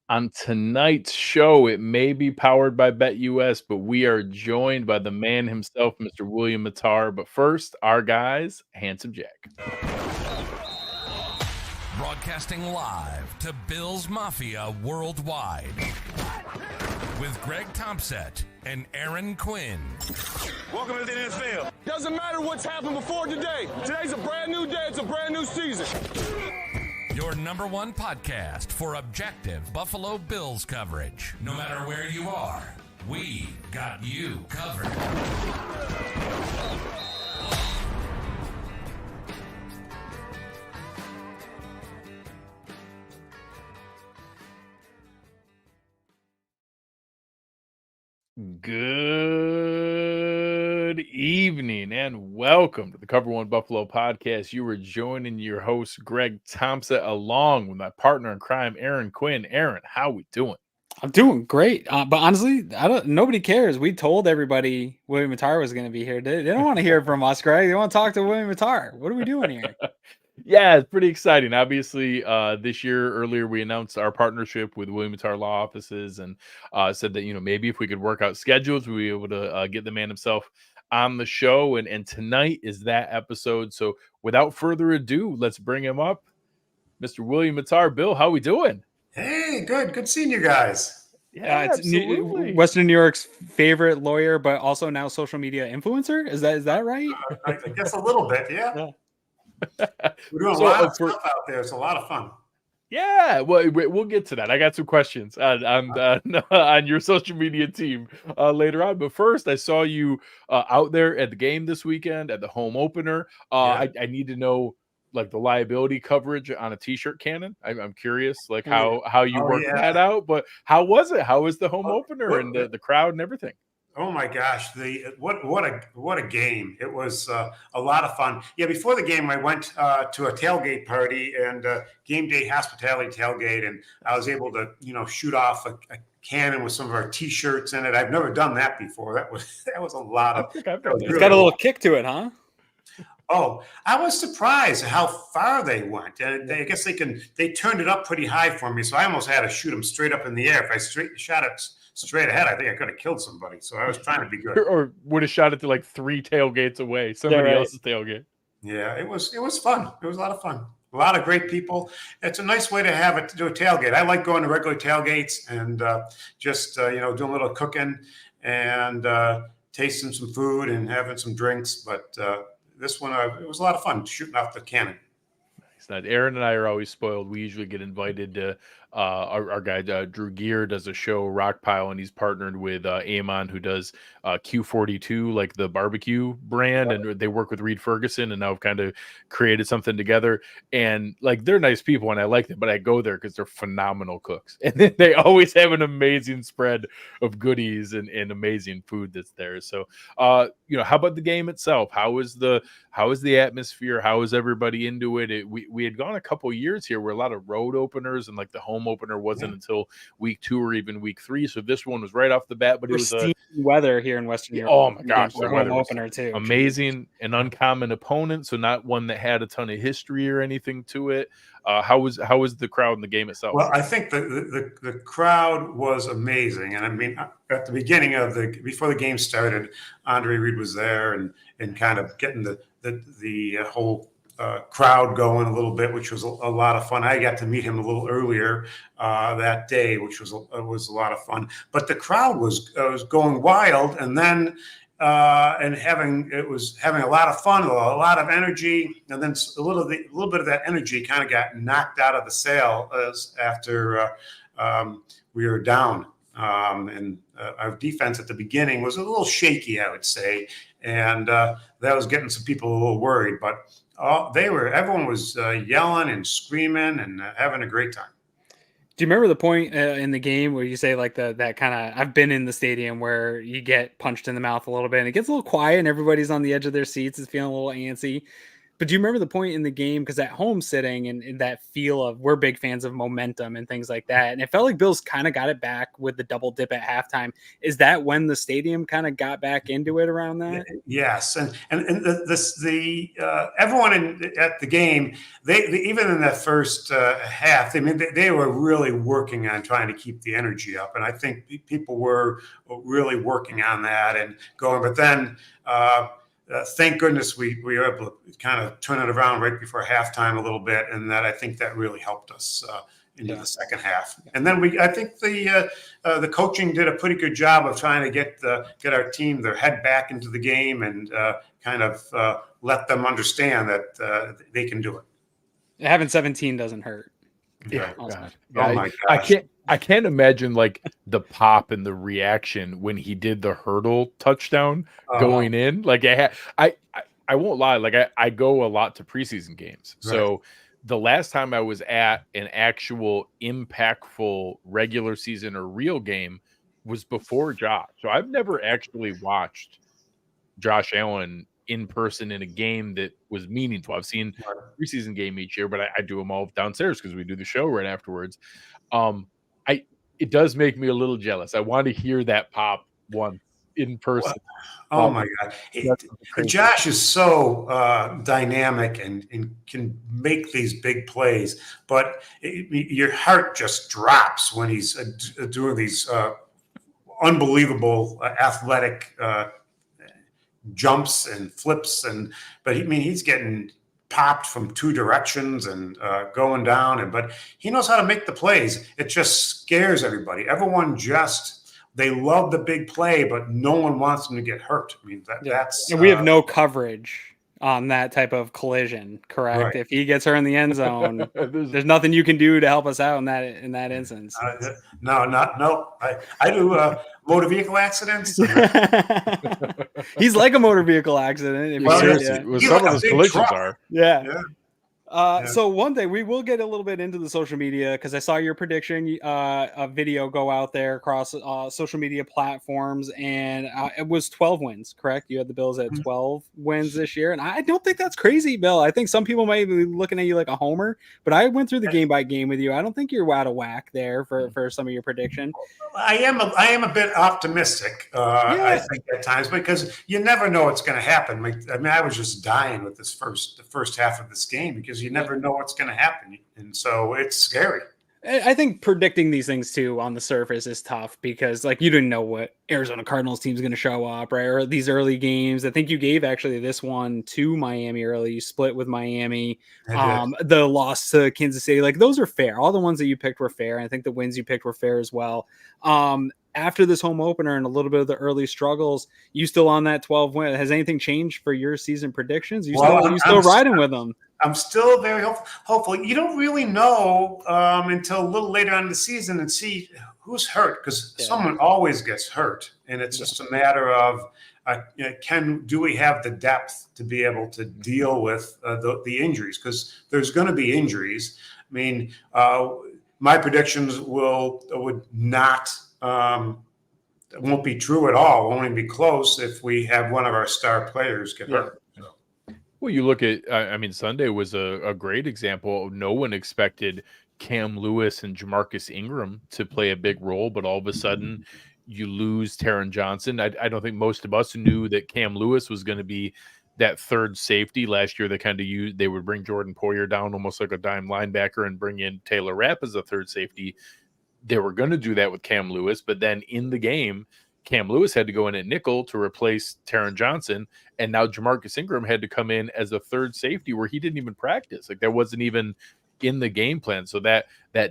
On tonight's show, it may be powered by BetUS, but we are joined by the man himself, Mr. William Mattar. But first, our guys, Handsome Jack. Broadcasting live to Bills Mafia worldwide with Greg Tompsett and Aaron Quinn. Welcome to the NFL. Doesn't matter what's happened before today. Today's a brand new day. It's a brand new season. Your number one podcast for objective Buffalo Bills coverage. No matter where you are, we got you covered. Good evening and welcome to the Cover One Buffalo podcast. You were joining your host, Greg Tompsett, along with my partner in crime, Aaron Quinn. Aaron, how we doing? I'm doing great, but honestly, nobody cares. We told everybody William Mattar was going to be here. They don't want to hear from us, Greg. They want to talk to William Mattar. What are we doing here? Yeah, it's pretty exciting. Obviously, this year earlier we announced our partnership with William Mattar Law Offices, and said that maybe if we could work out schedules, we'd be able to get the man himself on the show. And tonight is that episode. So without further ado, let's bring him up, Mr. William Mattar. Bill, how we doing? Hey, good seeing you guys. Yeah, it's absolutely. Western New York's favorite lawyer, but also now social media influencer. Is that right? I guess a little bit, yeah. We're doing a lot of stuff out there. It's a lot of fun. Yeah, well, we'll get to that. I got some questions on your social media team later on. But first, I saw you out there at the game this weekend at the home opener. I need to know like the liability coverage on a T-shirt cannon. I'm curious, like how you worked that out. But how was it? How was the home opener and the crowd and everything? Oh my gosh, what a game! It was a lot of fun. Yeah, before the game, I went to a tailgate party and game day hospitality tailgate, and I was able to shoot off a cannon with some of our T-shirts in it. I've never done that before. That was a lot of. It's got a little kick to it, huh? Oh, I was surprised at how far they went. And I guess they turned it up pretty high for me, so I almost had to shoot them straight up in the air. If I shot it straight ahead, I think I could have killed somebody. So I was trying to be good. Or would have shot it to like 3 tailgates away, somebody else's tailgate. Yeah, it was fun. It was a lot of fun. A lot of great people. It's a nice way to do a tailgate. I like going to regular tailgates and just doing a little cooking and tasting some food and having some drinks. But this one, it was a lot of fun shooting off the cannon. Nice. Aaron and I are always spoiled. We usually get invited to our guy Drew Gear does a show Rockpile, and he's partnered with Amon, who does Q42, like the barbecue brand, and they work with Reed Ferguson, and now have kind of created something together. And like they're nice people, and I like them, but I go there because they're phenomenal cooks, and they always have an amazing spread of goodies and amazing food that's there. So, how about the game itself? How is the atmosphere? How is everybody into it? We had gone a couple years here where a lot of road openers and like the home opener wasn't until week 2 or even week 3. So this one was right off the bat, but it was weather here in Western Europe. Oh my gosh, the home opener too. Amazing, an uncommon opponent, so not one that had a ton of history or anything to it. How was the crowd in the game itself? Well, I think the crowd was amazing, and I mean, at the beginning before the game started, Andre Reed was there and kind of getting the whole crowd going a little bit, which was a lot of fun. I got to meet him a little earlier that day, which was a lot of fun. But the crowd was going wild, and then having a lot of fun, a lot of energy, and then a little bit of that energy kind of got knocked out of the sail after we were down. And our defense at the beginning was a little shaky, I would say, and that was getting some people a little worried. But everyone was yelling and screaming and having a great time. Do you remember the point in the game where you say like that kind of, I've been in the stadium where you get punched in the mouth a little bit and it gets a little quiet and everybody's on the edge of their seats, is feeling a little antsy. But do you remember the point in the game? Because at home sitting and that feel of we're big fans of momentum and things like that. And it felt like Bills kind of got it back with the double dip at halftime. Is that when the stadium kind of got back into it around that? Yes, and everyone at the game, they even in that first half, they were really working on trying to keep the energy up, and I think people were really working on that and going. But then, thank goodness we were able to kind of turn it around right before halftime a little bit, and that I think that really helped us into the second half. And then I think the coaching did a pretty good job of trying to get our team their head back into the game and kind of let them understand that they can do it. Having 17 doesn't hurt. Yeah. God. Oh my gosh. I can't imagine like the pop and the reaction when he did the hurdle touchdown going in. Like I won't lie. Like I go a lot to preseason games. Right. So the last time I was at an actual impactful regular season or real game was before Josh. So I've never actually watched Josh Allen in person in a game that was meaningful. I've seen a preseason game each year, but I do them all downstairs because we do the show right afterwards. It does make me a little jealous. I want to hear that pop once in person. Oh my God. Josh is so dynamic and can make these big plays, but your heart just drops when he's doing these unbelievable athletic jumps and flips. But he's getting popped from two directions and going down, but he knows how to make the plays. It just scares everybody. Everyone they love the big play, but no one wants them to get hurt. I mean, that's... And we have no coverage on that type of collision, correct? Right. If he gets her in the end zone, there's nothing you can do to help us out in that instance. No. I do motor vehicle accidents. He's like a motor vehicle accident. Seriously, some of those collisions are. Yeah. So one day we will get a little bit into the social media because I saw your prediction, a video go out there across social media platforms, and it was 12 wins, correct? You had the Bills at 12 wins this year, and I don't think that's crazy, Bill. I think some people might be looking at you like a homer, but I went through the game by game with you. I don't think you're out of whack there for some of your prediction. I am a bit optimistic, I think at times, because you never know what's going to happen. I was just dying with the first half of this game because you never know what's going to happen, and so it's scary. I think predicting these things too on the surface is tough because like you didn't know what Arizona Cardinals team's going to show up, right? Or these early games. I think you gave actually this one to Miami early. You split with Miami. The loss to Kansas City, like those are fair. All the ones that you picked were fair. And I think the wins you picked were fair as well. After this home opener and a little bit of the early struggles, you still on that 12 win. Has anything changed for your season predictions? You still riding with them? I'm still very hopeful. You don't really know until a little later on in the season and see who's hurt because someone always gets hurt, and it's just a matter of do we have the depth to be able to deal with the injuries? Because there's going to be injuries. I mean, my predictions would not. It won't be true at all. Won't even be close if we have one of our star players get hurt. Well, you look at, Sunday was a great example. No one expected Cam Lewis and Jamarcus Ingram to play a big role, but all of a sudden you lose Taron Johnson. I don't think most of us knew that Cam Lewis was going to be that third safety. Last year they would bring Jordan Poyer down almost like a dime linebacker and bring in Taylor Rapp as a third safety. They were going to do that with Cam Lewis, but then in the game, Cam Lewis had to go in at nickel to replace Taron Johnson, and now Jamarcus Ingram had to come in as a third safety where he didn't even practice. Like that wasn't even in the game plan. So that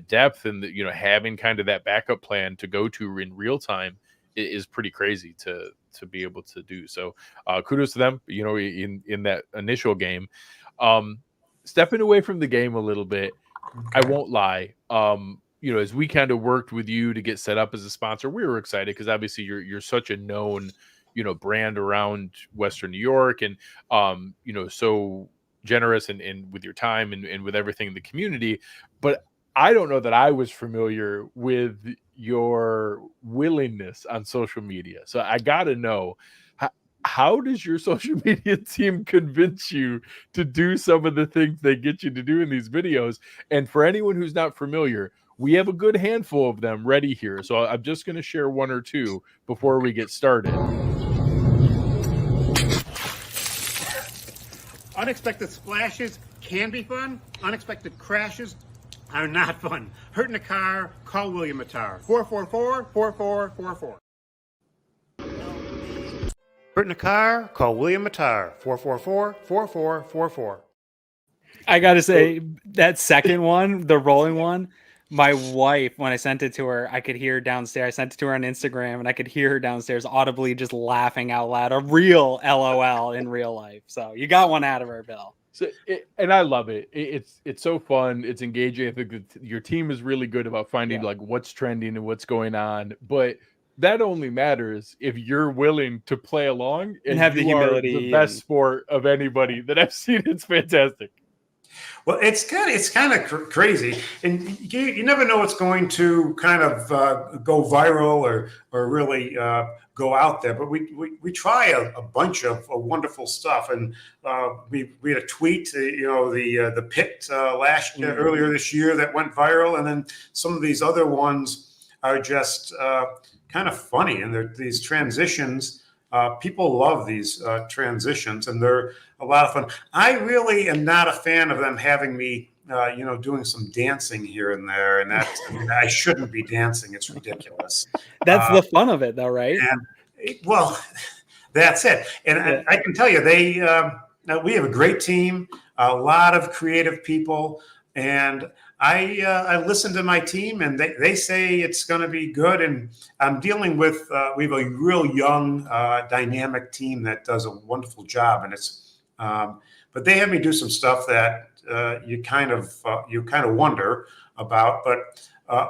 depth and having kind of that backup plan to go to in real time is pretty crazy to be able to do. So kudos to them. In that initial game, stepping away from the game a little bit, I won't lie. As we kind of worked with you to get set up as a sponsor, we were excited because obviously you're such a known, brand around Western New York and, so generous and with your time and with everything in the community. But I don't know that I was familiar with your willingness on social media. So I got to know, how does your social media team convince you to do some of the things they get you to do in these videos? And for anyone who's not familiar, we have a good handful of them ready here. So I'm just going to share one or two before we get started. Unexpected splashes can be fun. Unexpected crashes are not fun. Hurt in a car, call William Mattar. 444-4444. Hurt in a car, call William Mattar. 444-4444. I gotta say, that second one, the rolling one, my wife, when I sent it to her, I could hear downstairs. I sent it to her on Instagram, and I could hear her downstairs audibly just laughing out loud, a real LOL in real life. So you got one out of her, Bill. So, and I love it. It's so fun. It's engaging. I think that your team is really good about finding like what's trending and what's going on. But that only matters if you're willing to play along and have the humility. The best sport of anybody that I've seen. It's fantastic. Well, it's kind of crazy, and you never know what's going to kind of go viral or really go out there. But we try a bunch of wonderful stuff, and we had a tweet, the pit earlier this year that went viral, and then some of these other ones are just kind of funny, and they're these transitions. People love these transitions, and they're a lot of fun. I really am not a fan of them having me, doing some dancing here and there, and I shouldn't be dancing. It's ridiculous. That's the fun of it, though, right? And well, that's it. And I can tell you, we have a great team, a lot of creative people, and I listen to my team, and they say it's going to be good. And I'm dealing with we have a real young, dynamic team that does a wonderful job. And but they have me do some stuff that you kind of wonder about. But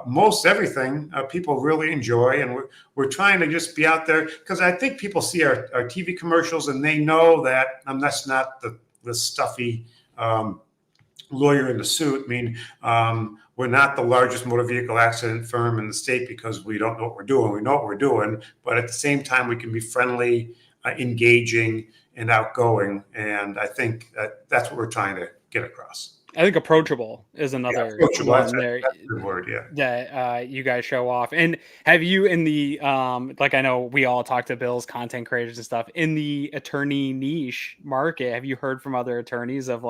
most everything people really enjoy, and we're trying to just be out there because I think people see our TV commercials and they know that that's not the stuffy. Lawyer in the suit. I mean, we're not the largest motor vehicle accident firm in the state because we don't know what we're doing. We know what we're doing, but at the same time, we can be friendly, engaging, and outgoing. And I think that's what we're trying to get across. I think approachable is another one there. That's a good word, yeah. That you guys show off. And have you in the I know we all talk to Bill's content creators and stuff in the attorney niche market. Have you heard from other attorneys of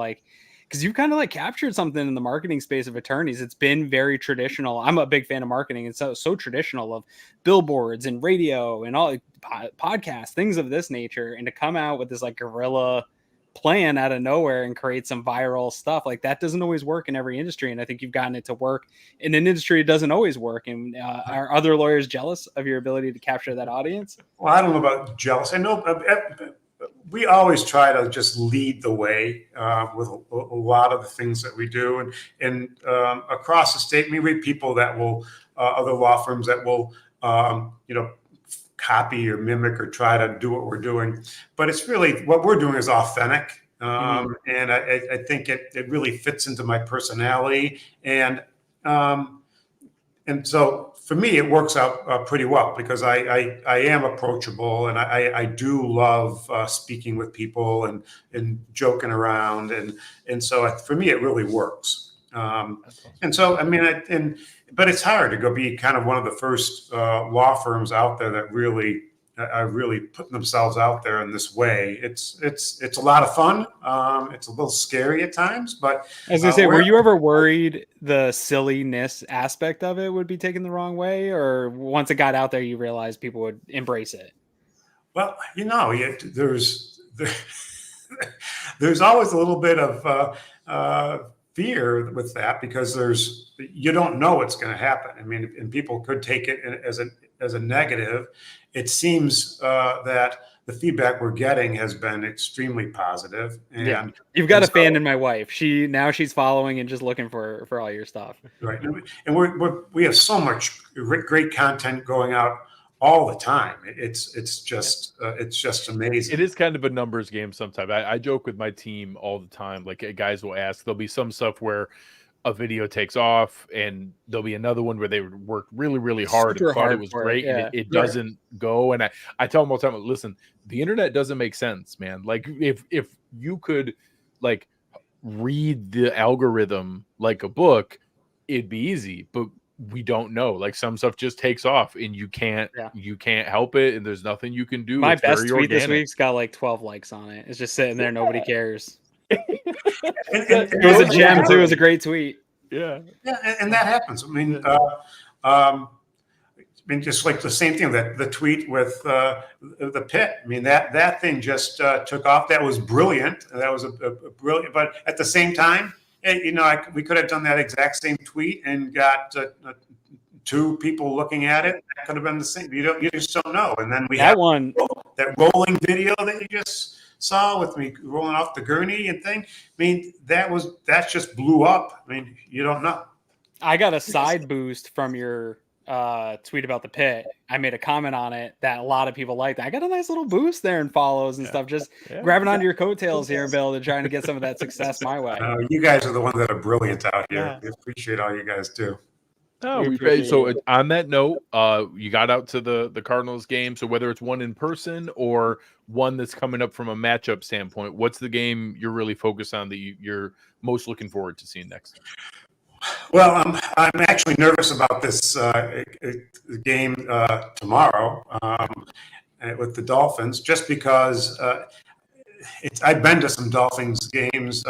because you've kind of captured something in the marketing space of attorneys? It's been very traditional. I'm a big fan of marketing. It's so traditional of billboards and radio and all podcasts, things of this nature. And to come out with this guerrilla plan out of nowhere and create some viral stuff that doesn't always work in every industry. And I think you've gotten it to work in an industry that doesn't always work. And are other lawyers jealous of your ability to capture that audience? Well, I don't know about jealous. I know we always try to just lead the way with a lot of the things that we do, and across the state, we have people that will other law firms that will copy or mimic or try to do what we're doing, but it's really what we're doing is authentic, and I think it really fits into my personality, and so for me, it works out pretty well because I am approachable, and I do love speaking with people and joking around, and so for me it really works. And so but it's hard to go be kind of one of the first law firms out there that really are really putting themselves out there in this way. It's a lot of fun. It's a little scary at times, but as I say, were you ever worried the silliness aspect of it would be taken the wrong way, or once it got out there, you realized people would embrace it? Well, there's always a little bit of fear with that because you don't know what's going to happen. I mean, and people could take it as a negative. It seems that the feedback we're getting has been extremely positive. And you've got a fan in my wife. She's following and just looking for all your stuff. Right. And we have so much great content going out all the time. It's just amazing. It is kind of a numbers game sometimes. I joke with my team all the time. Guys will ask, there'll be some stuff where a video takes off, and there'll be another one where they worked really, really hard Super and thought hard it was for it, great, yeah. and it doesn't go. And I tell them all the time, listen, the internet doesn't make sense, man. Like if you could like read the algorithm like a book, it'd be easy, but we don't know. Like some stuff just takes off, and you can't help it, and there's nothing you can do. My It's best very tweet this organic. week's got like 12 likes on it. It's just sitting there, nobody cares. It It was a gem too. It was a great tweet. Yeah, and that happens. I mean, just like the same thing that the tweet with the pit. I mean, that thing just took off. That was brilliant. That was a brilliant. But at the same time, we could have done that exact same tweet and got 2 people looking at it. That could have been the same. You just don't know. And then we have that rolling video that you just saw with me rolling off the gurney and thing. I mean, that just blew up. I mean, you don't know. I got a side boost from your tweet about the pit. I made a comment on it that a lot of people liked. I got a nice little boost there and follows and stuff. Just grabbing onto your coat-tails here, Bill, to trying to get some of that success my way. You guys are the ones that are brilliant out here. We appreciate all you guys do. So on that note, you got out to the Cardinals game. So whether it's one in person or one that's coming up from a matchup standpoint, what's the game you're really focused on that you're most looking forward to seeing next? Well, I'm actually nervous about this game tomorrow with the Dolphins, just because I've been to some Dolphins games,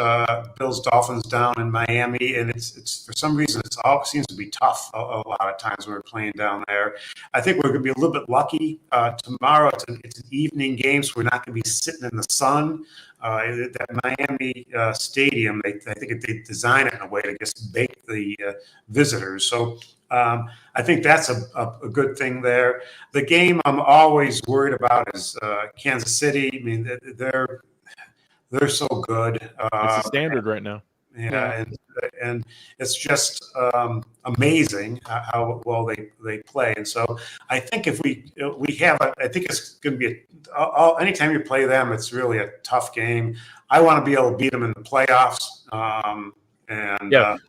Bills Dolphins down in Miami, and it's for some reason it all seems to be tough a lot of times when we're playing down there. I think we're going to be a little bit lucky tomorrow. It's an evening game, so we're not going to be sitting in the sun. That Miami stadium, I think they design it in a way to just bake the visitors. So I think that's a good thing there. The game I'm always worried about is Kansas City. I mean, they're so good. It's a standard right now. Yeah, and it's just amazing how well they play. And so I think if we have, I think it's going to be anytime you play them, it's really a tough game. I want to be able to beat them in the playoffs.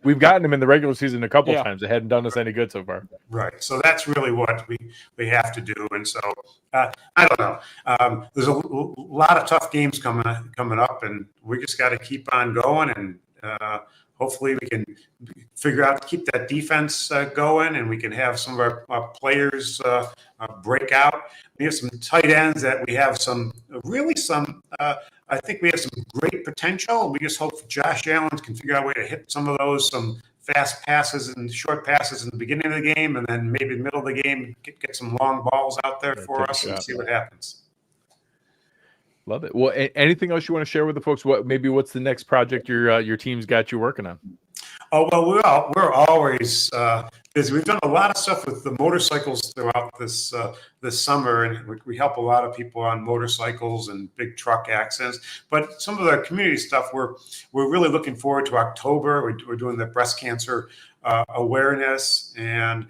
We've gotten them in the regular season a couple times. It hadn't done us any good so far. Right. So that's really what we have to do. And so I don't know. There's a lot of tough games coming up, and we just got to keep on going, and hopefully we can figure out to keep that defense going, and we can have some of our players break out. We have some tight ends that we have I think we have some great potential. We just hope Josh Allen can figure out a way to hit some of those, some fast passes and short passes in the beginning of the game, and then maybe the middle of the game, get some long balls out there for us and see what happens. Love it. Well, anything else you want to share with the folks? What's the next project your team's got you working on? Oh, well, we're always busy. We've done a lot of stuff with the motorcycles throughout this summer, and we help a lot of people on motorcycles and big truck accidents. But some of the community stuff, we're really looking forward to October. We're doing the breast cancer awareness, and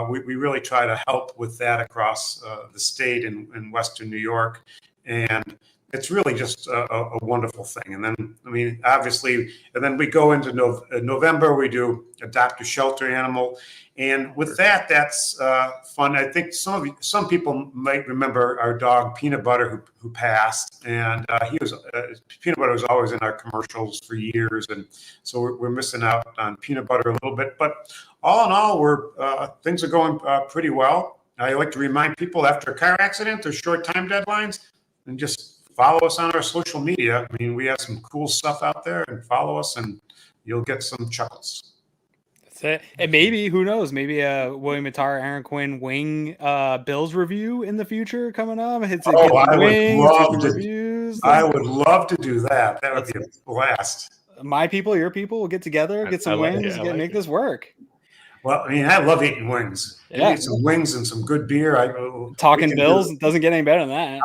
we really try to help with that across the state in Western New York. And it's really just a wonderful thing. And then, I mean, obviously, and then we go into November, we do adopt a shelter animal. And with that, that's fun. I think some people might remember our dog Peanut Butter who passed, and Peanut Butter was always in our commercials for years, and so we're missing out on Peanut Butter a little bit. But all in all, things are going pretty well. I like to remind people after a car accident, there's short time deadlines, and just follow us on our social media. I mean, we have some cool stuff out there, and follow us, and you'll get some chuckles. That's it. And maybe, who knows, maybe a William Mattar, Aaron Quinn wing Bills review in the future coming up. I would love to do that. That would be a blast. My people, your people will get together, get some wings, make this work. Well, I mean, I love eating wings. Yeah. Some wings and some good beer. Talking Bills doesn't get any better than that.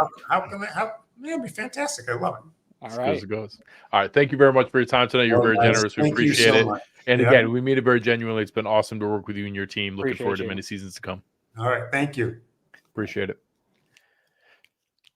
That'd be fantastic. I love it. All right. As it goes. All right. Thank you very much for your time tonight. You're very generous. We appreciate it. Much. And again, we mean it very genuinely. It's been awesome to work with you and your team. Looking forward to many seasons to come. All right. Thank you. Appreciate it.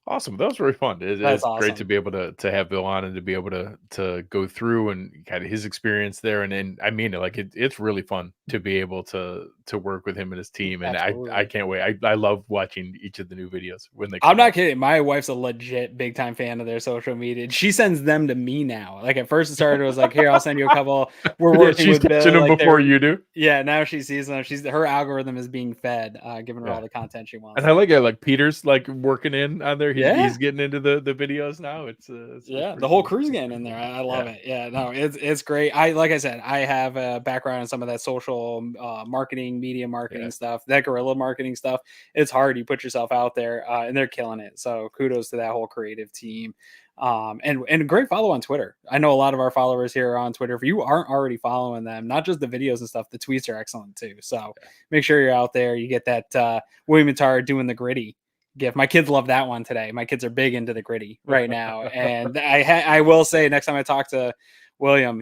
Awesome. That was really fun. That's It's great to awesome. be able to have Bill on and to be able to go through and kind of his experience there. And I mean it, like it's really fun to be able to work with him and his team. And I Absolutely. can't wait. I love watching each of the new videos when they come I'm not out. kidding. My wife's a legit big time fan of their social media. She sends them to me now. Like at first it started, it was like, here, I'll send you a couple. We're Yeah, working she's with Bill. catching them Like before they're, you do. yeah, now she sees them. Her algorithm is being fed, giving her Yeah. all the content she wants. And I like it. Like Peter's like working in on there. Yeah. He's getting into the videos now. It's Yeah, pretty the whole cool. crew's It's getting pretty in there. cool. I love Yeah. it. Yeah, no, it's great. Like I said, I have a background in some of that social marketing, media marketing Yeah. stuff, that guerrilla marketing stuff. It's hard. You put yourself out there, and they're killing it. So kudos to that whole creative team. And a great follow on Twitter. I know a lot of our followers here are on Twitter. If you aren't already following them, not just the videos and stuff, the tweets are excellent too. So make sure you're out there. You get that William Mattar doing the gritty gift. My kids love that one today. My kids are big into the gritty right now, and I will say next time I talk to William,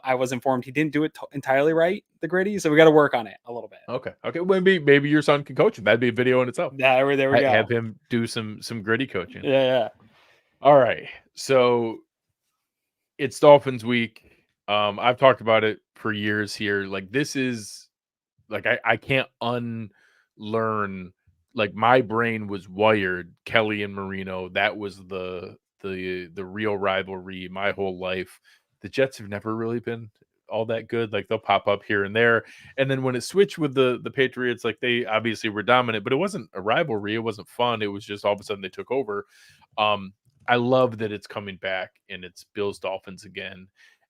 I was informed he didn't do it entirely right, the gritty, so we got to work on it a little bit. Okay. Maybe your son can coach him. That'd be a video in itself. There we go. Have him do some gritty coaching. Yeah. All right. So it's Dolphins week. I've talked about it for years here. Like this is like I can't unlearn. Like my brain was wired Kelly and Marino. That was the real rivalry my whole life. The Jets have never really been all that good. Like they'll pop up here and there. And then when it switched with the Patriots, like they obviously were dominant, but it wasn't a rivalry. It wasn't fun. It was just all of a sudden they took over. I love that it's coming back and it's Bills Dolphins again.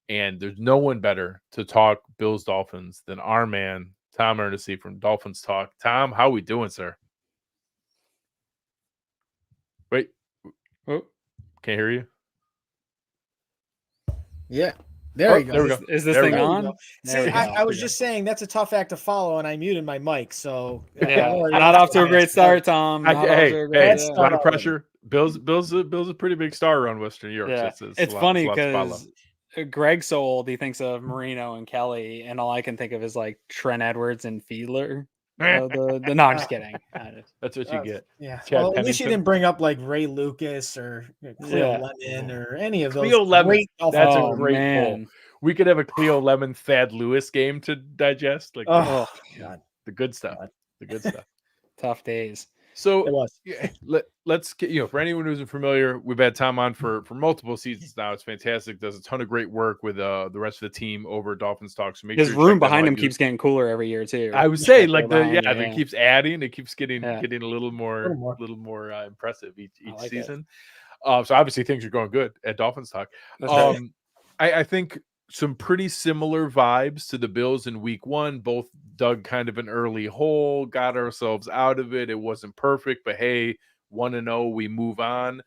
And there's no one better to talk Bills Dolphins than our man, Tom Ernisse from Dolphins Talk. Tom, how we doing, sir? Wait. Oh, can't hear you. Yeah. There you go. There we go. Is this There we thing go. on? See, I was just saying that's a tough act to follow, and I muted my mic. So Yeah, not off to a great start, Tom. Not off to a great Hey, a start. lot of pressure. Bill's a pretty big star around Western Europe. Yeah, So it's a lot funny to follow. because Greg's so old, he thinks of Marino and Kelly, and all I can think of is like Trent Edwards and Fiedler. No, I'm just kidding. That's what you get. Yeah. Chad Well, at least you Pennington. didn't bring up like Ray Lucas or Cleo Lemon or any of those. Cleo Lemon. Great That's Dolphins. a great man. pull. We could have a Cleo Lemon Thad Lewis game to digest. Like Oh, God. the good stuff. The good stuff. Tough days. So It was. yeah, let's get, for anyone who isn't familiar, we've had Tom on for multiple seasons now. It's fantastic. Does a ton of great work with the rest of the team over at Dolphins Talk. So make His sure you room check that behind out. him keeps getting cooler every year too. I would say like behind you, it keeps adding. It keeps getting Yeah. a little more impressive each like it. season. So obviously things are going good at Dolphins Talk. That's right. I think some pretty similar vibes to the Bills in week one. Both dug kind of an early hole, got ourselves out of it. It wasn't perfect, but hey, 1-0, we move on.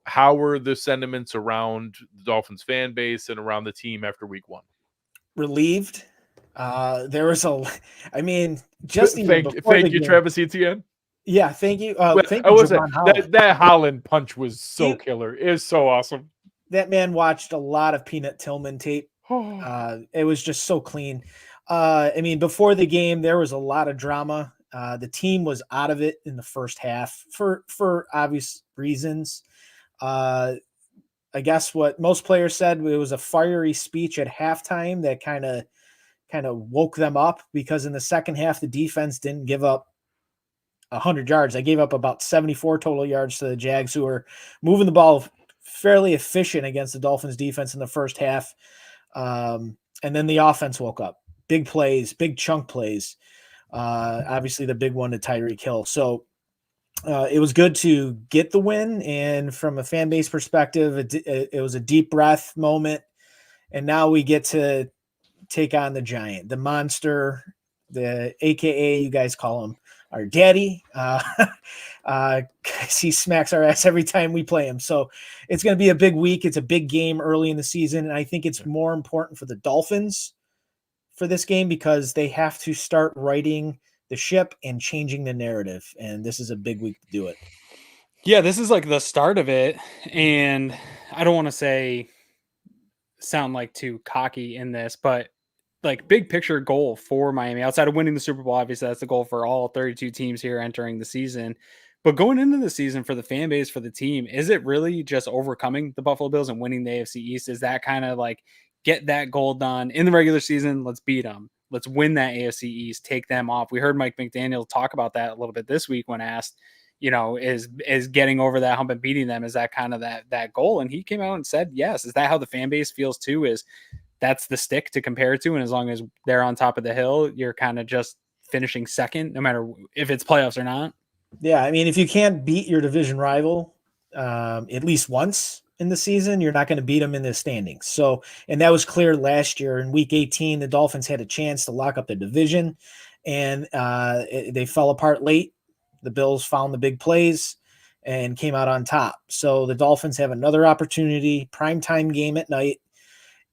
How were the sentiments around the Dolphins fan base and around the team after week one? Relieved. There was just even Thank before the you, game. Travis Etienne. Yeah, thank you. Well, Thank I you, was Javon Holland. that Holland punch was so killer. It was so awesome. That man watched a lot of Peanut Tillman tape. It was just so clean. Before the game, there was a lot of drama. The team was out of it in the first half for obvious reasons. I guess what most players said, it was a fiery speech at halftime that kind of woke them up, because in the second half, the defense didn't give up 100 yards. They gave up about 74 total yards to the Jags, who were moving the ball fairly efficient against the Dolphins defense in the first half. And then the offense woke up. Big plays, big chunk plays. Obviously the big one to Tyreek Hill. So it was good to get the win. And from a fan base perspective, it was a deep breath moment. And now we get to take on the giant, the monster, the AKA, you guys call him our daddy. He smacks our ass every time we play him. So it's going to be a big week. It's a big game early in the season. And I think it's more important for the Dolphins for this game, because they have to start righting the ship and changing the narrative. And this is a big week to do it. Yeah, this is like the start of it. And I don't want to sound like too cocky in this, but like big picture goal for Miami outside of winning the Super Bowl. Obviously that's the goal for all 32 teams here entering the season, But going into the season for the fan base, for the team, is it really just overcoming the Buffalo Bills and winning the AFC East? Is that kind of like get that goal done in the regular season? Let's beat them. Let's win that AFC East, take them off. We heard Mike McDaniel talk about that a little bit this week when asked, is getting over that hump and beating them, is that kind of that goal? And he came out and said, yes. Is that how the fan base feels too? Is that's the stick to compare it to? And as long as they're on top of the hill, you're kind of just finishing second, no matter if it's playoffs or not. Yeah, I mean, if you can't beat your division rival at least once in the season, you're not going to beat them in the standings. So, and that was clear last year in Week 18. The Dolphins had a chance to lock up the division, and they fell apart late. The Bills found the big plays and came out on top. So the Dolphins have another opportunity, primetime game at night,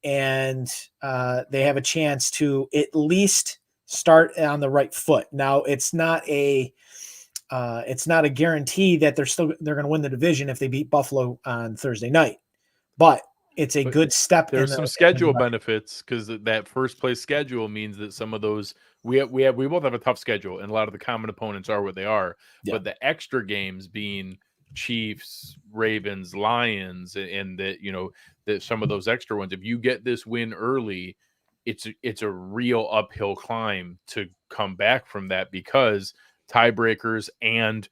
and they have a chance to at least start on the right foot. Now, it's not a guarantee that they're going to win the division if they beat Buffalo on Thursday night, but it's a good step. There's some schedule benefits because that first place schedule means that some of those we both have a tough schedule, and a lot of the common opponents are what they are. Yeah. But the extra games being Chiefs, Ravens, Lions, and that some of those extra ones, if you get this win early, it's a real uphill climb to come back from that, because tiebreakers and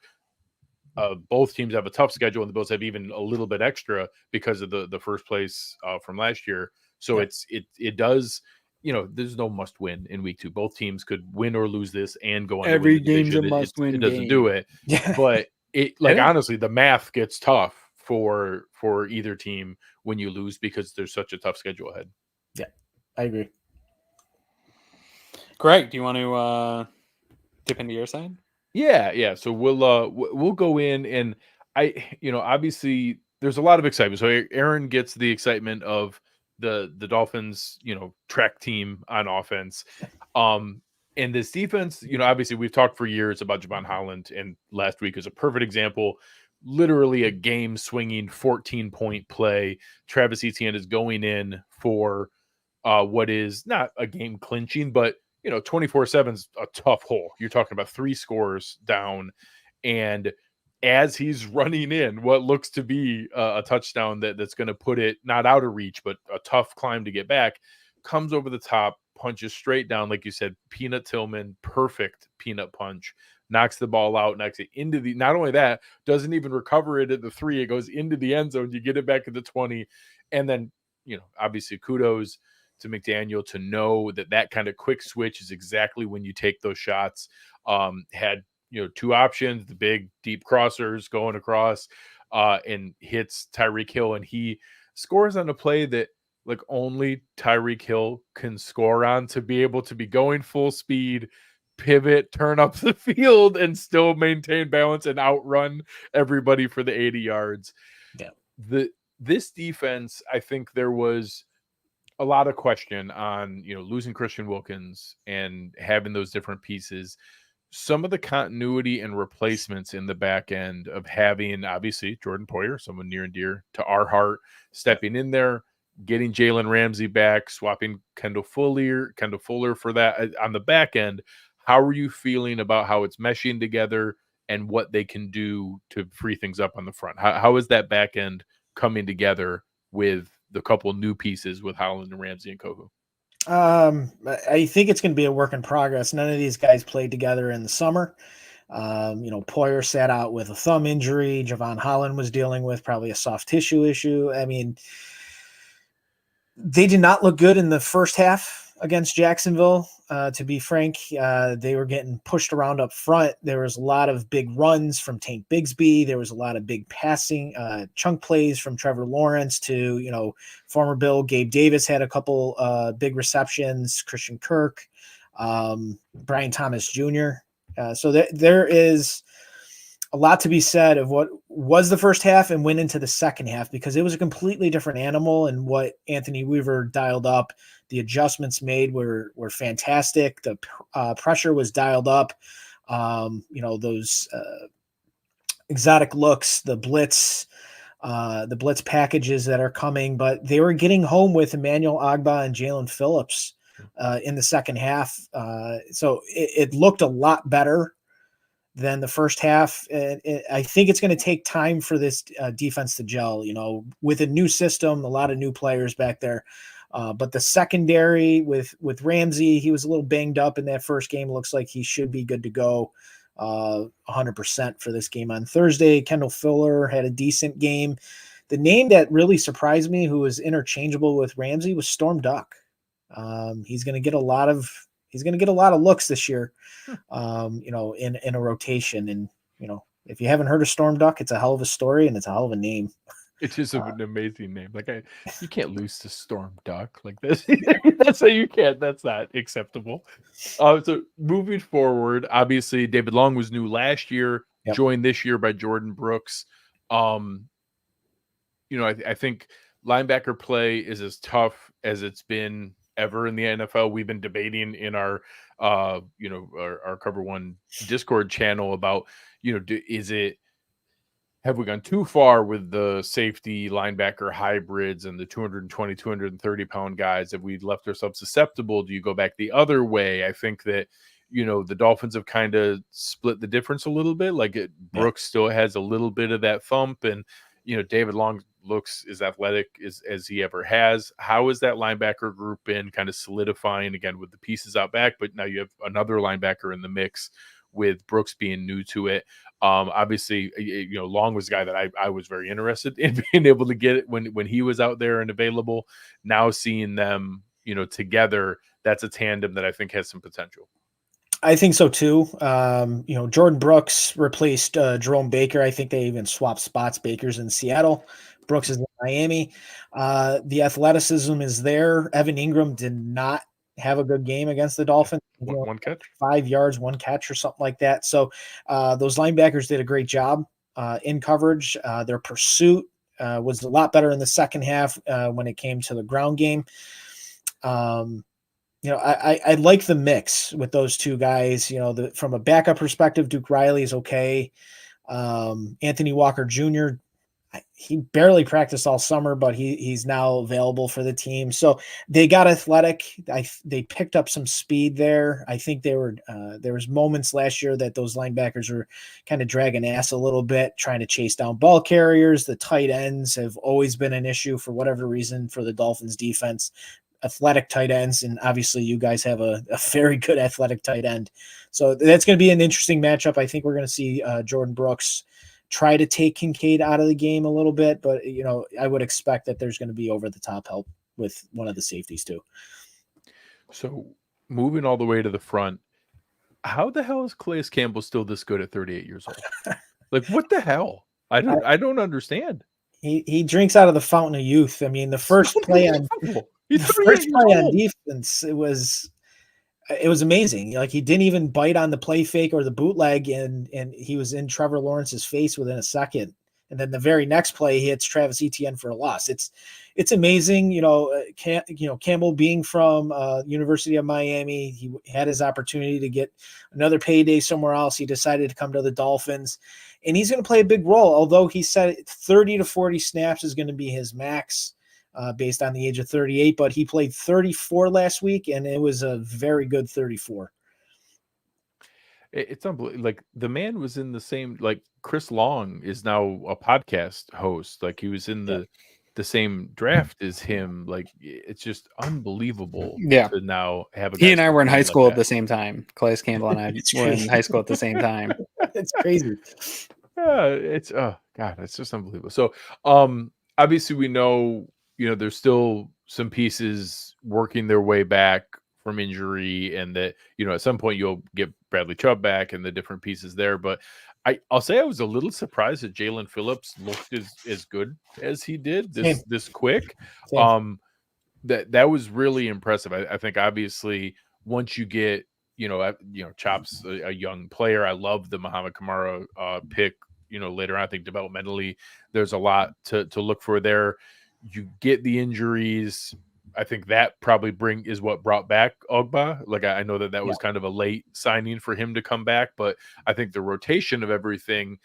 both teams have a tough schedule, and the Bills have even a little bit extra because of the first place from last year. So yeah. it does, there's no must win in week 2. Both teams could win or lose this and go on. Every game's a must win. It doesn't do it, but honestly, the math gets tough for either team when you lose, because there's such a tough schedule ahead. Yeah, I agree. Greg, do you want to dip into your side? Yeah. So we'll go in, and obviously there's a lot of excitement. So Aaron gets the excitement of the Dolphins, track team on offense. And this defense, obviously we've talked for years about Javon Holland, and last week is a perfect example. Literally a game swinging 14-point play. Travis Etienne is going in for what is not a game clinching, but 24/7 is a tough hole. You're talking about 3 scores down. And as he's running in what looks to be a touchdown that's going to put it not out of reach, but a tough climb to get back, comes over the top, punches straight down. Like you said, Peanut Tillman, perfect peanut punch, knocks the ball out, knocks it into not only that, doesn't even recover it at the 3. It goes into the end zone. You get it back at the 20. And then, obviously kudos to McDaniel to know that kind of quick switch is exactly when you take those shots. Had 2 options, the big deep crossers going across, and hits Tyreek Hill, and he scores on a play that only Tyreek Hill can score on, to be able to be going full speed, pivot, turn up the field, and still maintain balance and outrun everybody for the 80 yards. Yeah. This defense, I think there was a lot of question on, losing Christian Wilkins and having those different pieces. Some of the continuity and replacements in the back end of having, obviously, Jordan Poyer, someone near and dear to our heart, stepping in there, getting Jalen Ramsey back, swapping Kendall Fuller for that on the back end. How are you feeling about how it's meshing together and what they can do to free things up on the front? How is that back end coming together with the couple new pieces with Holland and Ramsey and Kohu? I think it's going to be a work in progress. None of these guys played together in the summer. Poyer sat out with a thumb injury. Javon Holland was dealing with probably a soft tissue issue. I mean, they did not look good in the first half against Jacksonville. To be frank, they were getting pushed around up front. There was a lot of big runs from Tank Bigsby. There was a lot of big passing chunk plays from Trevor Lawrence to, former Bill Gabe Davis had a couple big receptions, Christian Kirk, Brian Thomas Jr. So there is a lot to be said of what was the first half and went into the second half, because it was a completely different animal, and what Anthony Weaver dialed up. The adjustments made were fantastic. The pressure was dialed up. Those exotic looks, the blitz packages that are coming, but they were getting home with Emmanuel Ogbah and Jalen Phillips in the second half. So it looked a lot better than the first half. I think it's going to take time for this defense to gel, with a new system, a lot of new players back there. But the secondary with Ramsey, he was a little banged up in that first game. Looks like he should be good to go 100% for this game on Thursday. Kendall Fuller had a decent game. The name that really surprised me, who was interchangeable with Ramsey, was Storm Duck. He's going to get a lot of looks this year, in a rotation. And, if you haven't heard of Storm Duck, it's a hell of a story and it's a hell of a name. It is an amazing name. Like you can't lose to Storm Duck like this. That's how you can't. That's not acceptable. So moving forward, obviously David Long was new last year, joined this year by Jordan Brooks. I think linebacker play is as tough as it's been ever in the NFL. We've been debating in our Cover One Discord channel about, have we gone too far with the safety linebacker hybrids and the 220, 230 pound guys? Have we left ourselves susceptible? Do you go back the other way? I think that, the Dolphins have kind of split the difference a little bit. Brooks still has a little bit of that thump, and, David Long looks as athletic as he ever has. How is that linebacker group been kind of solidifying again with the pieces out back? But now you have another linebacker in the mix with Brooks being new to it. Obviously, Long was a guy that I was very interested in being able to get it when he was out there and available. Now seeing them, together, that's a tandem that I think has some potential. I think so too. Jordan Brooks replaced Jerome Baker. I think they even swapped spots. Baker's in Seattle. Brooks is in Miami. The athleticism is there. Evan Ingram did not have a good game against the Dolphins. One catch, 5 yards, one catch or something like that. So those linebackers did a great job in coverage. Their pursuit was a lot better in the second half when it came to the ground game. I like the mix with those two guys. From a backup perspective, Duke Riley is okay. Anthony Walker Jr., he barely practiced all summer, but he's now available for the team. So they got athletic. They picked up some speed there. I think there was moments last year that those linebackers were kind of dragging ass a little bit, trying to chase down ball carriers. The tight ends have always been an issue for whatever reason for the Dolphins defense. Athletic tight ends, and obviously you guys have a very good athletic tight end. So that's going to be an interesting matchup. I think we're going to see Jordan Brooks try to take Kincaid out of the game a little bit, but I would expect that there's going to be over-the-top help with one of the safeties too. So moving all the way to the front, how the hell is Calais Campbell still this good at 38 years old? Like, what the hell? I don't understand. He drinks out of the fountain of youth. I mean, the first play on defense, it was amazing. Like, he didn't even bite on the play fake or the bootleg, and he was in Trevor Lawrence's face within a second. And then the very next play, he hits Travis Etienne for a loss. It's amazing. Campbell being from University of Miami, he had his opportunity to get another payday somewhere else. He decided to come to the Dolphins, and he's going to play a big role. Although he said 30 to 40 snaps is going to be his max. Based on the age of 38, but he played 34 last week, and it was a very good 34. It's unbelievable. Like, the man was in the same, like, Chris Long is now a podcast host. Like, he was in the same draft as him. Like, it's just unbelievable to now have a guy. He and I were in high school at the same time. Calais Campbell and I were in high school at the same time. It's crazy. It's just unbelievable. So obviously we know, there's still some pieces working their way back from injury, and that, at some point you'll get Bradley Chubb back and the different pieces there. But I'll say I was a little surprised that Jalen Phillips looked as good as he did this quick. That was really impressive. I think obviously once you get, Chop's a young player. I love the Muhammad Kamara pick, later on. I think developmentally there's a lot to look for there. You get the injuries. I think that probably is what brought back Ogba. Like, I know that was kind of a late signing for him to come back, but I think the rotation of everything,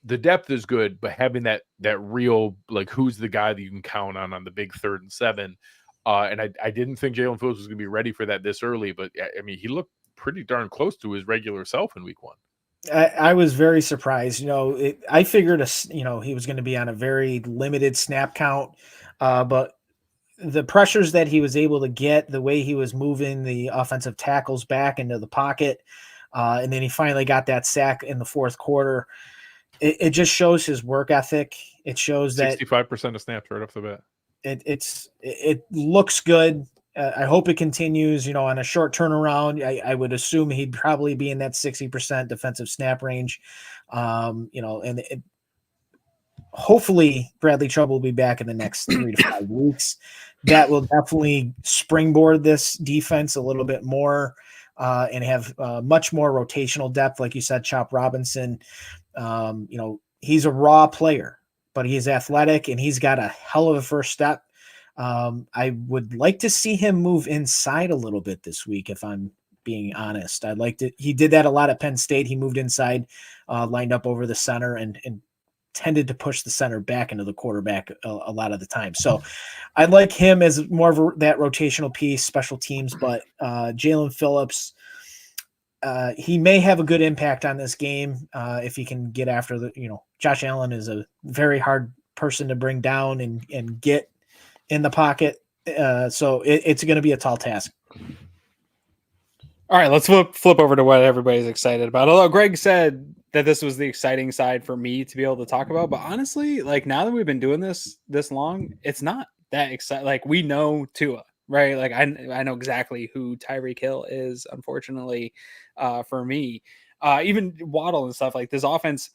the depth is good, but having that real, like, who's the guy that you can count on the big 3rd and 7. And I didn't think Jalen Phillips was going to be ready for that this early, but I mean, he looked pretty darn close to his regular self in week 1. I was very surprised. I figured, he was going to be on a very limited snap count, but the pressures that he was able to get, the way he was moving the offensive tackles back into the pocket, and then he finally got that sack in the fourth quarter. It just shows his work ethic. It shows that 65% of snaps right off the bat. It looks good. I hope it continues. On a short turnaround, I would assume he'd probably be in that 60% defensive snap range. Hopefully Bradley Chubb will be back in the next 3 to 5 weeks. That will definitely springboard this defense a little bit more and have much more rotational depth. Like you said, Chop Robinson, he's a raw player, but he's athletic and he's got a hell of a first step. I would like to see him move inside a little bit this week, if I'm being honest. He did that a lot at Penn State. He moved inside, lined up over the center and tended to push the center back into the quarterback a lot of the time. So I'd like him as more of that rotational piece, special teams, but Jalen Phillips, he may have a good impact on this game if he can get after Josh Allen is a very hard person to bring down and get in the pocket. So it's going to be a tall task. All right, let's flip over to what everybody's excited about. Although Greg said that this was the exciting side for me to be able to talk about, but honestly, like now that we've been doing this long, it's not that exciting. Like we know Tua, right? Like I know exactly who Tyreek Hill is. Unfortunately, for me, even Waddle and stuff like this offense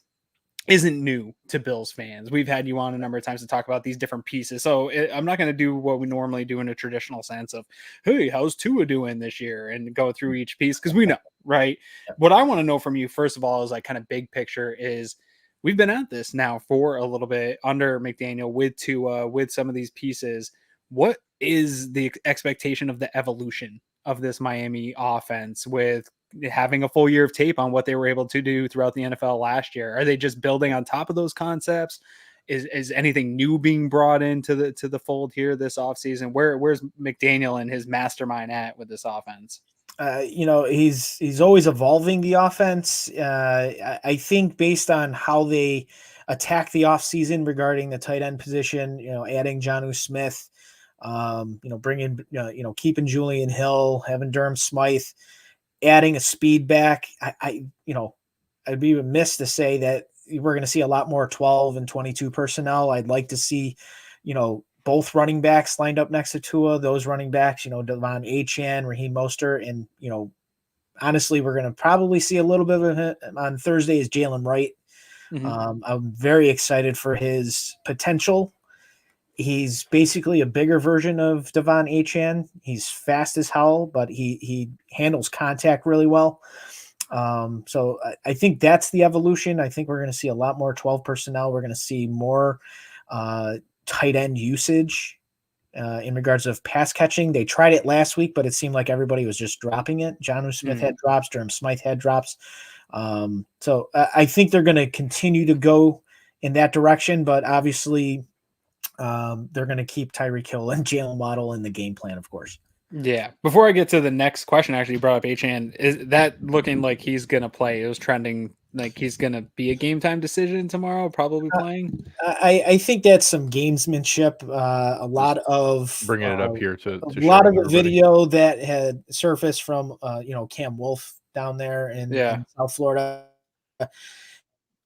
isn't new to Bills fans. We've had you on a number of times to talk about these different pieces. So I'm not going to do what we normally do in a traditional sense of, hey, how's Tua doing this year? And go through each piece because we know, right? What I want to know from you, first of all, is like kind of big picture is we've been at this now for a little bit under McDaniel with Tua, with some of these pieces. What is the expectation of the evolution of this Miami offense with having a full year of tape on what they were able to do throughout the NFL last year? Are they just building on top of those concepts? Is anything new being brought into the fold here this offseason? Where's McDaniel and his mastermind at with this offense? He's always evolving the offense. I think based on how they attack the offseason regarding the tight end position, adding Jonnu Smith, bringing, keeping Julian Hill, having Durham Smythe, adding a speed back. I'd be remiss to say that we're going to see a lot more 12 and 22 personnel. I'd like to see, both running backs lined up next to Tua, those running backs, Devon Achane, Raheem Mostert, and, honestly, we're going to probably see a little bit of it on Thursday is Jalen Wright. Mm-hmm. I'm very excited for his potential. He's basically a bigger version of Devon Achane. He's fast as hell, but he handles contact really well. So I think that's the evolution. I think we're going to see a lot more 12 personnel. We're going to see more tight end usage in regards of pass catching. They tried it last week, but it seemed like everybody was just dropping it. Jonnu Smith had drops, Durham Smythe had drops. So I think they're going to continue to go in that direction, but obviously they're going to keep Tyreek Hill and Jalen Waddle in the game plan, of course. Yeah. Before I get to the next question, actually, you brought up Achane. Is that looking like he's going to play? It was trending like he's going to be a game time decision tomorrow, probably playing. I think that's some gamesmanship. A lot of bringing it up here to a lot of the video that had surfaced from Cam Wolf down there in South Florida.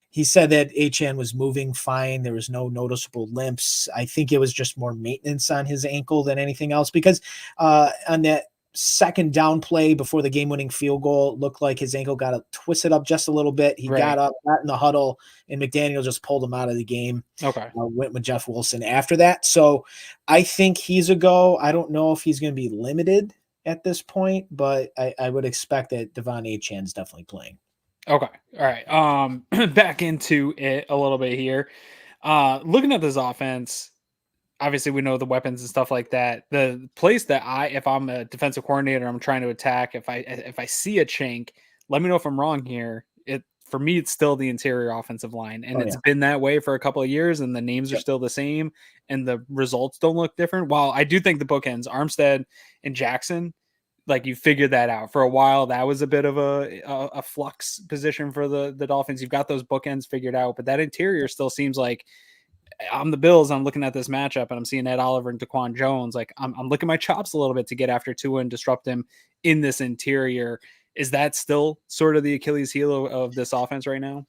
He said that Achane was moving fine. There was no noticeable limps. I think it was just more maintenance on his ankle than anything else because on that second down play before the game-winning field goal, it looked like his ankle got twisted up just a little bit. He got up, got in the huddle, and McDaniel just pulled him out of the game. Okay. Went with Jeff Wilson after that. So I think he's a go. I don't know if he's going to be limited at this point, but I would expect that Devon Achane's definitely playing. Okay. All right. Back into it a little bit here. Looking at this offense, obviously we know the weapons and stuff like that. The place that if I'm a defensive coordinator, I'm trying to attack. If I see a chink, let me know if I'm wrong here. For me, it's still the interior offensive line, and it's been that way for a couple of years, and the names are still the same, and the results don't look different. While I do think the bookends, Armstead and Jackson, like you figured that out. For a while, that was a bit of a flux position for the Dolphins. You've got those bookends figured out, but that interior still seems like, I'm the Bills. I'm looking at this matchup and I'm seeing Ed Oliver and Daquan Jones. Like I'm licking my chops a little bit to get after Tua and disrupt him in this interior. Is that still sort of the Achilles heel of this offense right now?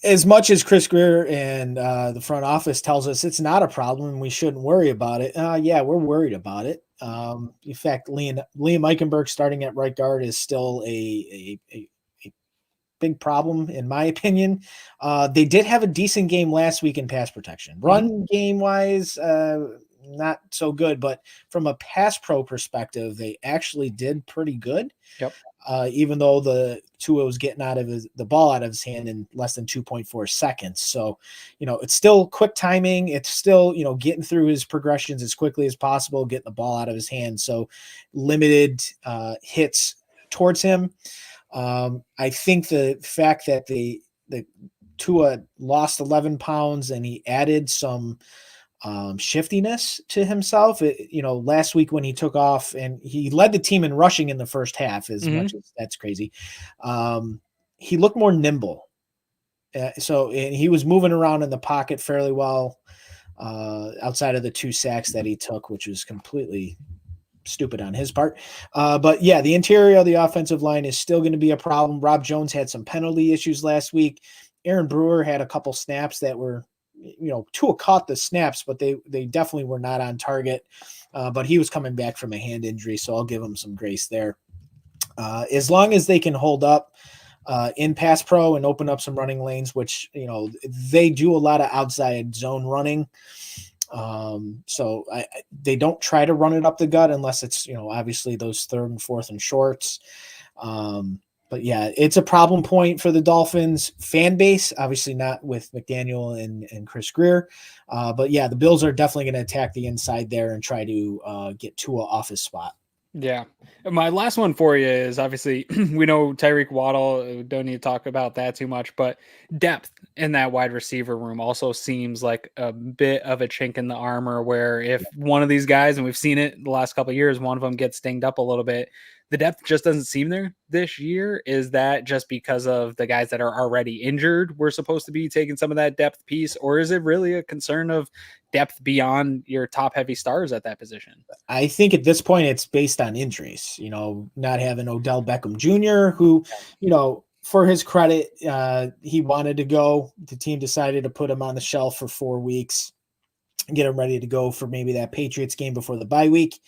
As much as Chris Greer and the front office tells us it's not a problem and we shouldn't worry about it. Yeah, we're worried about it. In fact, Liam Eichenberg starting at right guard is still a big problem in my opinion. They did have a decent game last week in pass protection. Run game wise, not so good, but from a pass pro perspective, they actually did pretty good. Yep. Even though the Tua was getting the ball out of his hand in less than 2.4 seconds. So, it's still quick timing. It's still, getting through his progressions as quickly as possible, getting the ball out of his hand. So limited hits towards him. I think the fact that the Tua lost 11 pounds and he added some shiftiness to himself. Last week when he took off and he led the team in rushing in the first half, as much as that's crazy. He looked more nimble. And he was moving around in the pocket fairly well outside of the 2 sacks that he took, which was completely stupid on his part. But yeah, the interior of the offensive line is still going to be a problem. Rob Jones had some penalty issues last week. Aaron Brewer had a couple snaps that were, Tua caught the snaps, but they definitely were not on target. But he was coming back from a hand injury, so I'll give him some grace there. As long as they can hold up in pass pro and open up some running lanes, which, they do a lot of outside zone running. So they don't try to run it up the gut unless it's, obviously those 3rd and 4th and shorts. But yeah, it's a problem point for the Dolphins fan base, obviously not with McDaniel and Chris Greer. But yeah, the Bills are definitely going to attack the inside there and try to get Tua off his spot. Yeah. My last one for you is obviously we know Tyreek Waddle, don't need to talk about that too much, but depth in that wide receiver room also seems like a bit of a chink in the armor where if one of these guys, and we've seen it the last couple of years, one of them gets dinged up a little bit, the depth just doesn't seem there this year. Is that just because of the guys that are already injured we're supposed to be taking some of that depth piece, or is it really a concern of depth beyond your top heavy stars at that position? I think at this point it's based on injuries, not having Odell Beckham Jr., who, for his credit, he wanted to go. The team decided to put him on the shelf for 4 weeks and get him ready to go for maybe that Patriots game before the bye week.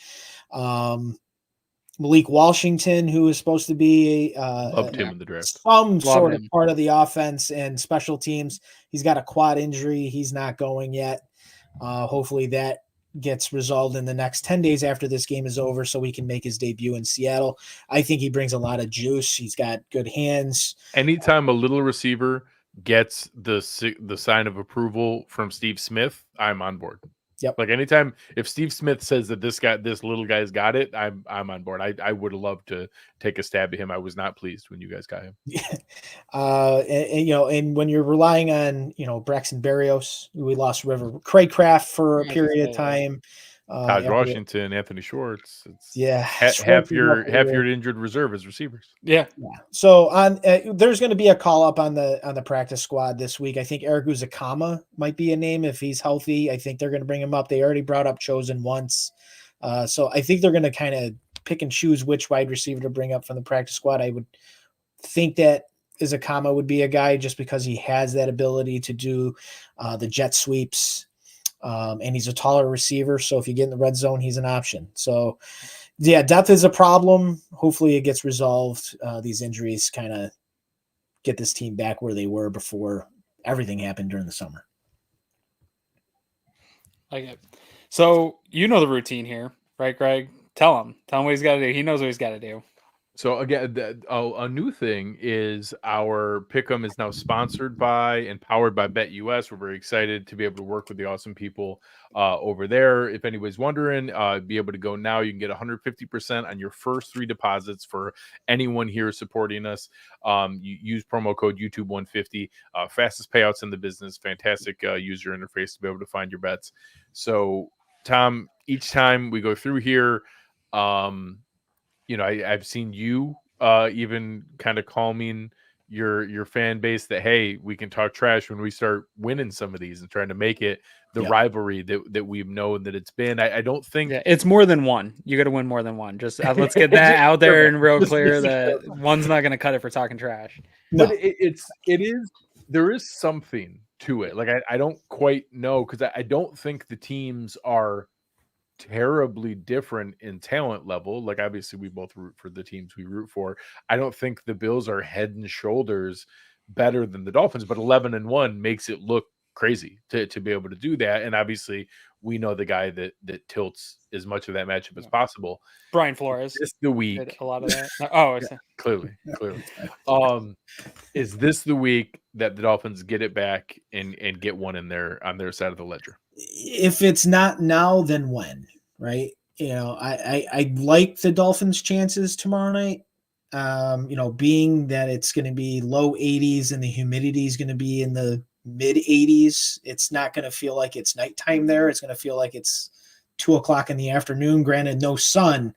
Malik Washington, who is supposed to be Loved him in the draft. Some sort of part of the offense and special teams. He's got a quad injury. He's not going yet. Hopefully that gets resolved in the next 10 days after this game is over so he can make his debut in Seattle. I think he brings a lot of juice. He's got good hands. Anytime a little receiver gets the sign of approval from Steve Smith, I'm on board. Yep. Like anytime if Steve Smith says that this little guy's got it, I'm on board. I would have loved to take a stab at him. I was not pleased when you guys got him. And when you're relying on, Braxton Berrios, we lost Craig Kraft for a period of time. Taj Washington, Anthony Schwartz. It's half your injured reserve as receivers. Yeah. So there's going to be a call up on the practice squad this week. I think Eric Uzakama might be a name if he's healthy. I think they're going to bring him up. They already brought up Chosen once, so I think they're going to kind of pick and choose which wide receiver to bring up from the practice squad. I would think that Uzakama would be a guy just because he has that ability to do the jet sweeps. And he's a taller receiver, so if you get in the red zone, he's an option. So, yeah, depth is a problem. Hopefully it gets resolved. These injuries kind of get this team back where they were before everything happened during the summer. Okay. So, you know the routine here, right, Greg? Tell him what he's got to do. He knows what he's got to do. So again, a new thing is our Pick'em is now sponsored by and powered by BetUS. We're very excited to be able to work with the awesome people over there. If anybody's wondering, be able to go now. You can get 150% on your first 3 deposits for anyone here supporting us. You use promo code YouTube150. Fastest payouts in the business. Fantastic user interface to be able to find your bets. So, Tom, each time we go through here, I've seen you even kind of calming your fan base that, hey, we can talk trash when we start winning some of these and trying to make it the rivalry that we've known that it's been. I don't think it's more than one. You got to win more than one. Just let's get that out there and real clear that one's not going to cut it for talking trash. No. But there is something to it. Like I don't quite know, because I don't think the teams are terribly different in talent level. Like obviously we both root for the teams we root for. I don't think the Bills are head and shoulders better than the Dolphins, but 11-1 makes it look crazy to be able to do that. And obviously we know the guy that tilts as much of that matchup as possible. Brian Flores. Is the week did a lot of that. Oh, clearly. Is this the week that the Dolphins get it back and get one on their side of the ledger? If it's not now, then when? Right? I like the Dolphins' chances tomorrow night. Being that it's going to be low 80s and the humidity is going to be in the mid 80s, it's not going to feel like it's nighttime there. It's going to feel like it's 2:00 in the afternoon. Granted, no sun,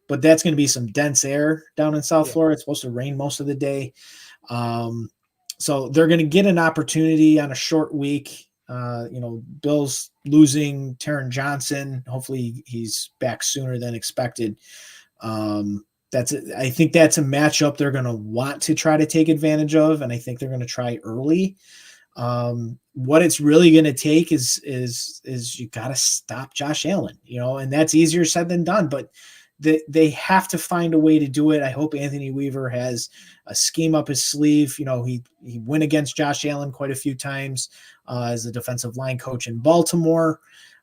but that's going to be some dense air down in South Florida. It's supposed to rain most of the day. So they're going to get an opportunity on a short week. Bills losing Taron Johnson. Hopefully he's back sooner than expected. I think that's a matchup they're going to want to try to take advantage of, and I think they're going to try early. What it's really going to take is you got to stop Josh Allen, and that's easier said than done, but they have to find a way to do it. I hope Anthony Weaver has a scheme up his sleeve. He went against Josh Allen quite a few times as a defensive line coach in Baltimore.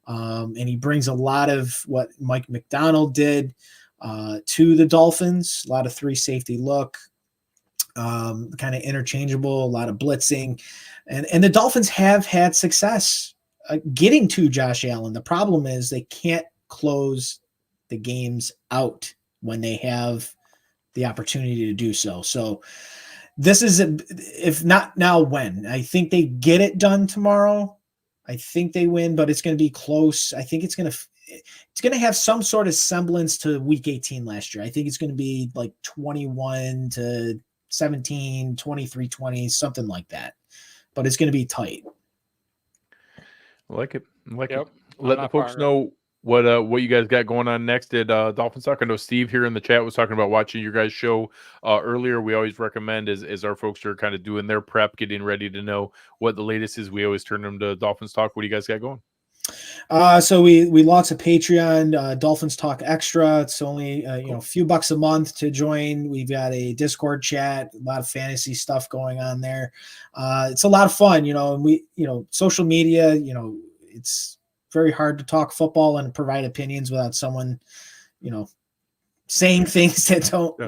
And he brings a lot of what Mike McDonald did to the Dolphins, a lot of 3 safety look, kind of interchangeable, a lot of blitzing. And the Dolphins have had success getting to Josh Allen. The problem is they can't close the games out when they have the opportunity to do so. So this is, if not now, when? I think they get it done tomorrow. I think they win, but it's going to be close. I think it's going to have some sort of semblance to Week 18 last year. I think it's going to be like 21-17, 23-20, something like that. But it's going to be tight. I like it. Let the folks know what you guys got going on next at Dolphins Talk. I know Steve here in the chat was talking about watching your guys' show earlier. We always recommend, as our folks are kind of doing their prep, getting ready to know what the latest is, we always turn them to Dolphins Talk. What do you guys got going? So we launched a Patreon, Dolphins Talk Extra. It's only a few bucks a month to join. We've got a Discord chat, a lot of fantasy stuff going on there. It's a lot of fun, and we, social media, it's very hard to talk football and provide opinions without someone, saying things that don't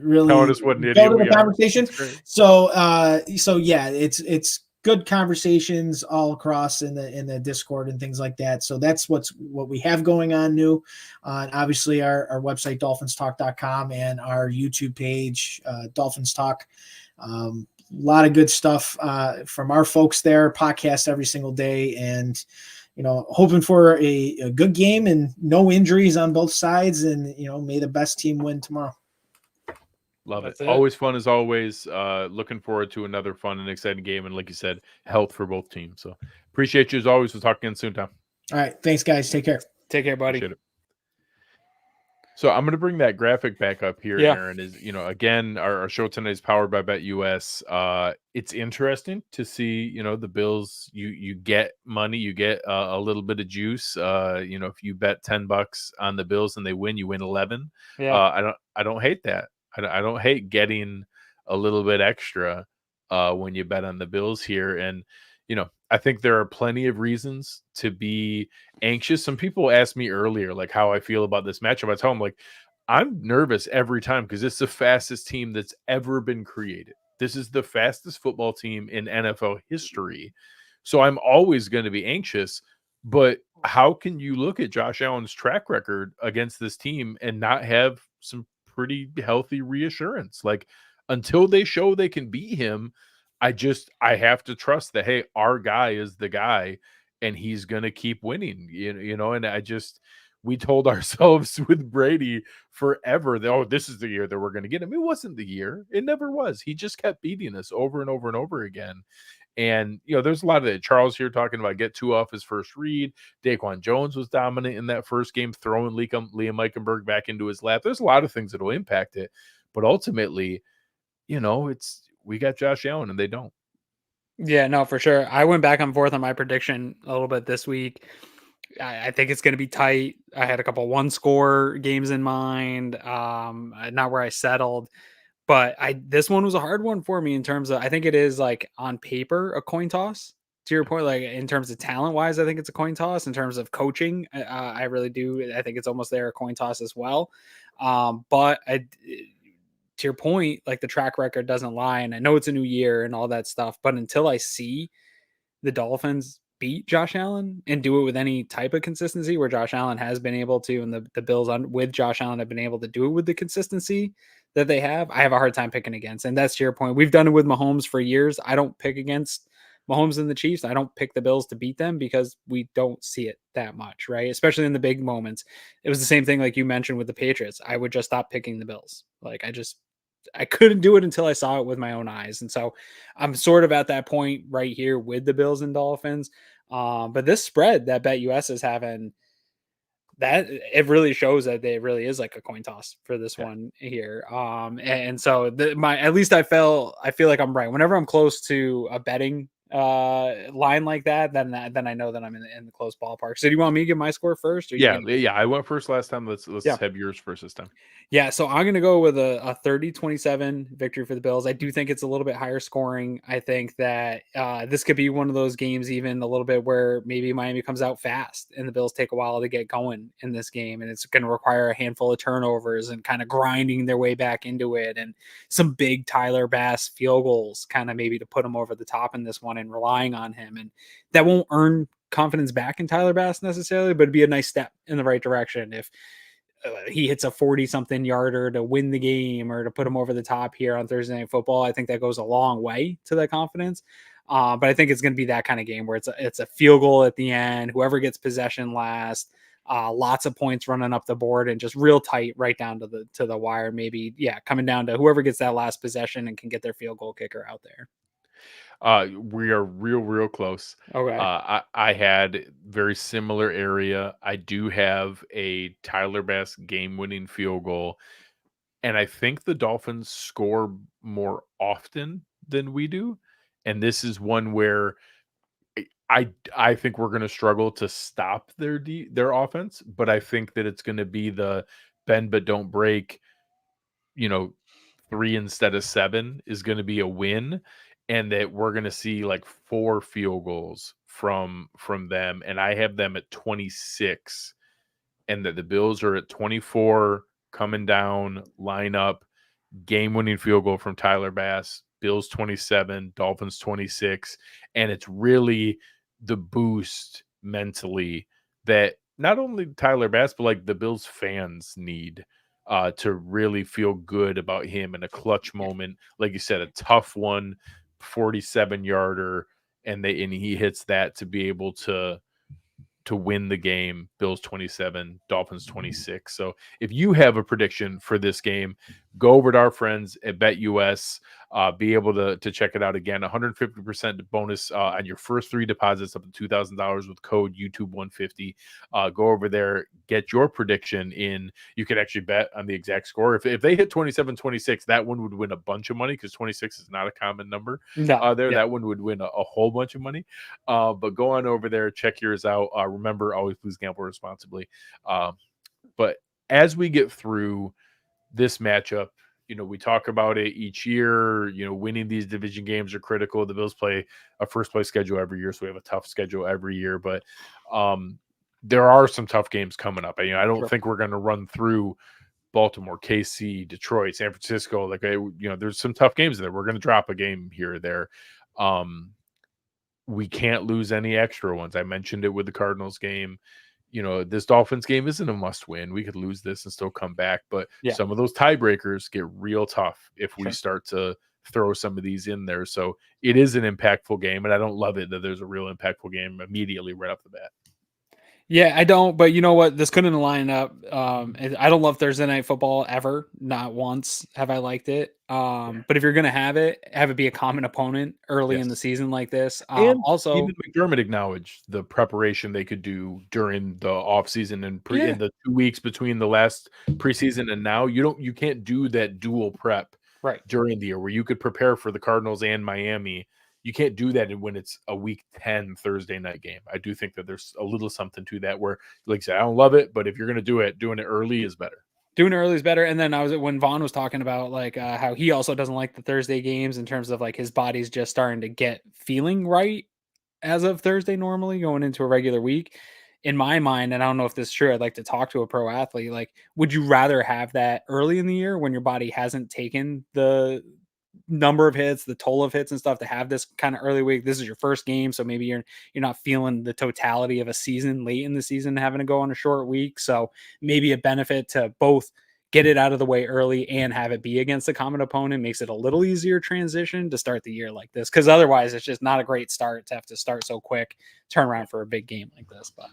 really go to the conversation. So yeah, it's good conversations all across in the Discord and things like that. So that's what we have going on new. And obviously our website, DolphinsTalk.com, and our YouTube page, Dolphins Talk. A lot of good stuff from our folks there, podcast every single day, and hoping for a good game and no injuries on both sides, and may the best team win tomorrow. Love it. Always fun as always. Looking forward to another fun and exciting game, and like you said, health for both teams. So appreciate you as always. We'll talk again soon, Tom. All right, thanks guys. Take care. Take care, buddy. So I'm going to bring that graphic back up here, Aaron. Is again, our show tonight is powered by BetUS. It's interesting to see, the Bills. You get money, you get a little bit of juice. If you bet $10 on the Bills and they win, you win 11. Yeah. I don't hate that. I don't hate getting a little bit extra when you bet on the Bills here. And I think there are plenty of reasons to be anxious. Some people asked me earlier, like, how I feel about this matchup. I tell them, like, I'm nervous every time because it's the fastest team that's ever been created. This is the fastest football team in NFL history. So I'm always going to be anxious. But how can you look at Josh Allen's track record against this team and not have some pretty healthy reassurance? Like, until they show they can beat him, I have to trust that, hey, our guy is the guy and he's going to keep winning, and we told ourselves with Brady forever that, oh, this is the year that we're going to get him. It wasn't the year. It never was. He just kept beating us over and over and over again. And, there's a lot of it. Charles here talking about get two off his first read. Daquan Jones was dominant in that first game, throwing Liam Eichenberg back into his lap. There's a lot of things that will impact it. But ultimately, we got Josh Allen and they don't. Yeah, no, for sure. I went back and forth on my prediction a little bit this week. I think it's going to be tight. I had a couple one-score games in mind, not where I settled. But this one was a hard one for me in terms of, I think it is like on paper a coin toss. To your point, like in terms of talent wise, I think it's a coin toss. In terms of coaching, I really do. I think it's almost there a coin toss as well. But to your point, like the track record doesn't lie, and I know it's a new year and all that stuff. But until I see the Dolphins beat Josh Allen and do it with any type of consistency, where Josh Allen has been able to, and the Bills with Josh Allen have been able to do it with the consistency that they have, I have a hard time picking against. And that's to your point. We've done it with Mahomes for years. I don't pick against Mahomes and the Chiefs. I don't pick the Bills to beat them because we don't see it that much, right? Especially in the big moments. It was the same thing like you mentioned with the Patriots. I would just stop picking the Bills. Like I couldn't do it until I saw it with my own eyes. And so I'm sort of at that point right here with the Bills and Dolphins. But this spread that BetUS is having, that it really shows that it really is like a coin toss for this one here. And so at least I feel like I'm right. Whenever I'm close to a betting line like that, then I know that I'm in the close ballpark. So do you want me to give my score first? Or I went first last time. Let's have yours first this time. Yeah, so I'm going to go with a 30-27 victory for the Bills. I do think it's a little bit higher scoring. I think that this could be one of those games even a little bit where maybe Miami comes out fast and the Bills take a while to get going in this game, and it's going to require a handful of turnovers and kind of grinding their way back into it, and some big Tyler Bass field goals kind of maybe to put him over the top in this one and relying on him. And that won't earn confidence back in Tyler Bass necessarily, but it'd be a nice step in the right direction if he hits a 40-something yarder to win the game or to put him over the top here on Thursday Night Football. I think that goes a long way to that confidence. But I think it's going to be that kind of game where it's a field goal at the end, whoever gets possession last, lots of points running up the board and just real tight right down to the wire. Maybe, coming down to whoever gets that last possession and can get their field goal kicker out there. We are real close. Okay. I had very similar area. I do have a Tyler Bass game-winning field goal, and I think the Dolphins score more often than we do. And this is one where I think we're going to struggle to stop their offense, but I think that it's going to be the bend but don't break. 3 instead of 7 is going to be a win. And that we're going to see like 4 field goals from them. And I have them at 26, and that the Bills are at 24 coming down, line up, game-winning field goal from Tyler Bass, Bills 27, Dolphins 26. And it's really the boost mentally that not only Tyler Bass, but like the Bills fans need to really feel good about him in a clutch moment. Like you said, a tough one, 47-yarder, and he hits that to be able to win the game. Bills 27, Dolphins 26. So if you have a prediction for this game, go over to our friends at BetUS. Be able to check it out again. 150% bonus on your first 3 deposits up to $2,000 with code YouTube150. Go over there, get your prediction in. You could actually bet on the exact score. If they hit 27-26, that one would win a bunch of money because 26 is not a common number. That one would win a whole bunch of money. But go on over there, check yours out. Remember, always please gamble responsibly. But as we get through this matchup, we talk about it each year. Winning these division games are critical. The Bills play a first place schedule every year, so we have a tough schedule every year. But there are some tough games coming up. I don't think we're going to run through Baltimore, KC, Detroit, San Francisco. There's some tough games there. We're going to drop a game here or there. We can't lose any extra ones. I mentioned it with the Cardinals game. This Dolphins game isn't a must win. We could lose this and still come back, but some of those tiebreakers get real tough if we start to throw some of these in there. So it is an impactful game, and I don't love it that there's a real impactful game immediately right off the bat. Yeah, I don't, but you know what? This couldn't line up. And I don't love Thursday night football ever. Not once have I liked it. But if you're gonna have it be a common opponent early in the Yes. season like this. And Also, even McDermott acknowledged the preparation they could do during the offseason and in the 2 weeks between the last preseason and now. You can't do that dual prep right. during the year where you could prepare for the Cardinals and Miami. You can't do that when it's a week 10 Thursday night game. I do think that there's a little something to that where, like I said, I don't love it, but if you're going to do it, doing it early is better. Doing it early is better. And then when Vaughn was talking about like how he also doesn't like the Thursday games in terms of like his body's just starting to get feeling right as of Thursday normally going into a regular week. In my mind, and I don't know if this is true, I'd like to talk to a pro athlete. Like, would you rather have that early in the year when your body hasn't taken the number of hits, the toll of hits and stuff to have this kind of early week? This is your first game, so maybe you're not feeling the totality of a season late in the season having to go on a short week. So maybe a benefit to both get it out of the way early and have it be against a common opponent makes it a little easier transition to start the year like this. Because otherwise, it's just not a great start to have to start so quick, turn around for a big game like this. But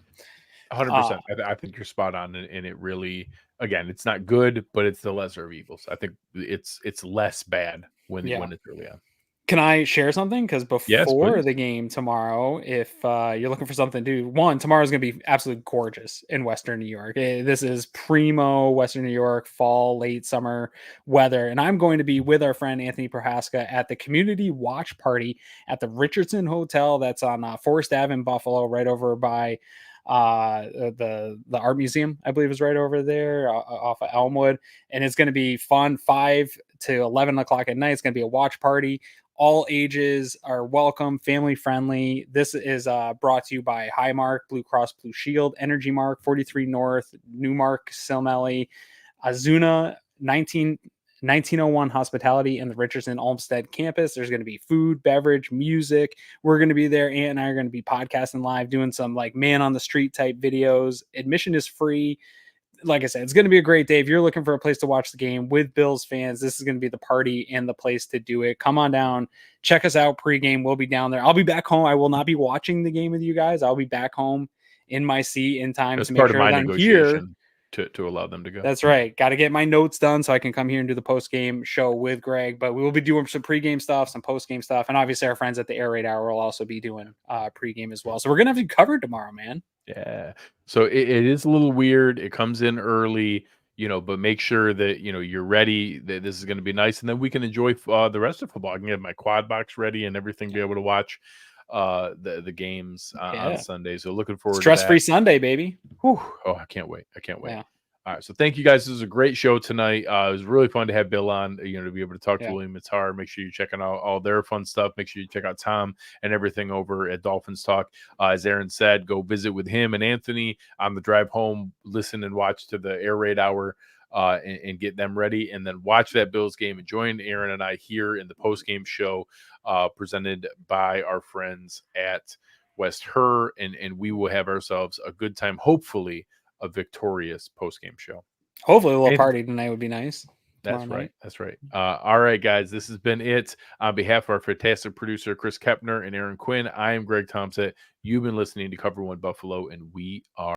100%. I think you're spot on, and it really, again, it's not good, but it's the lesser of evils. I think it's less bad when it's early on. Can I share something? Because Yes, before please. the game tomorrow, if you're looking for something to do, one, tomorrow is going to be absolutely gorgeous in Western New York. This is primo Western New York fall, late summer weather. And I'm going to be with our friend Anthony Prohaska at the community watch party at the Richardson Hotel that's on Forest Ave in Buffalo, right over by the art museum, I believe, is right over there off of Elmwood. And it's going to be fun, 5 to 11 o'clock at night. It's going to be a watch party. All ages are welcome, family friendly. This is brought to you by Highmark, Blue Cross Blue Shield, Energy Mark, 43 North, Newmark, Silmelli, Azuna, 1901 Hospitality, and the Richardson Olmsted campus. There's going to be food, beverage, music. We're going to be there. Ant and I are going to be podcasting live, doing some like man on the street type videos. Admission is free. Like I said, it's going to be a great day. If you're looking for a place to watch the game with Bills fans, this is going to be the party and the place to do it. Come on down. Check us out pregame. We'll be down there. I'll be back home. I will not be watching the game with you guys. I'll be back home in my seat in time That's to make part sure of my that I'm here. negotiation to allow them to go. That's right. Got to get my notes done so I can come here and do the post-game show with Greg. But we will be doing some pregame stuff, some post-game stuff. And obviously our friends at the Air Raid Hour will also be doing pregame as well. So we're going to have you covered tomorrow, man. Yeah. So it is a little weird. It comes in early, but make sure that, you're ready, that this is going to be nice. And then we can enjoy the rest of football. I can get my quad box ready and everything, be able to watch the games on Sunday. So looking forward to stress-free Sunday, baby. Whew. Oh, I can't wait. Yeah. All right. So thank you guys. This was a great show tonight. It was really fun to have Bill on, to be able to talk to William Mattar. Make sure you're checking out all their fun stuff. Make sure you check out Tom and everything over at Dolphins Talk. As Aaron said, go visit with him and Anthony on the drive home, listen and watch to the Air Raid Hour and get them ready. And then watch that Bills game and join Aaron and I here in the post-game show presented by our friends at West Her. And we will have ourselves a good time, hopefully a victorious post-game show. Hopefully a little party tonight would be nice. That's right. That's right. All right, guys, this has been it. On behalf of our fantastic producer, Chris Kepner and Aaron Quinn, I am Greg Tompsett. You've been listening to Cover One Buffalo, and we are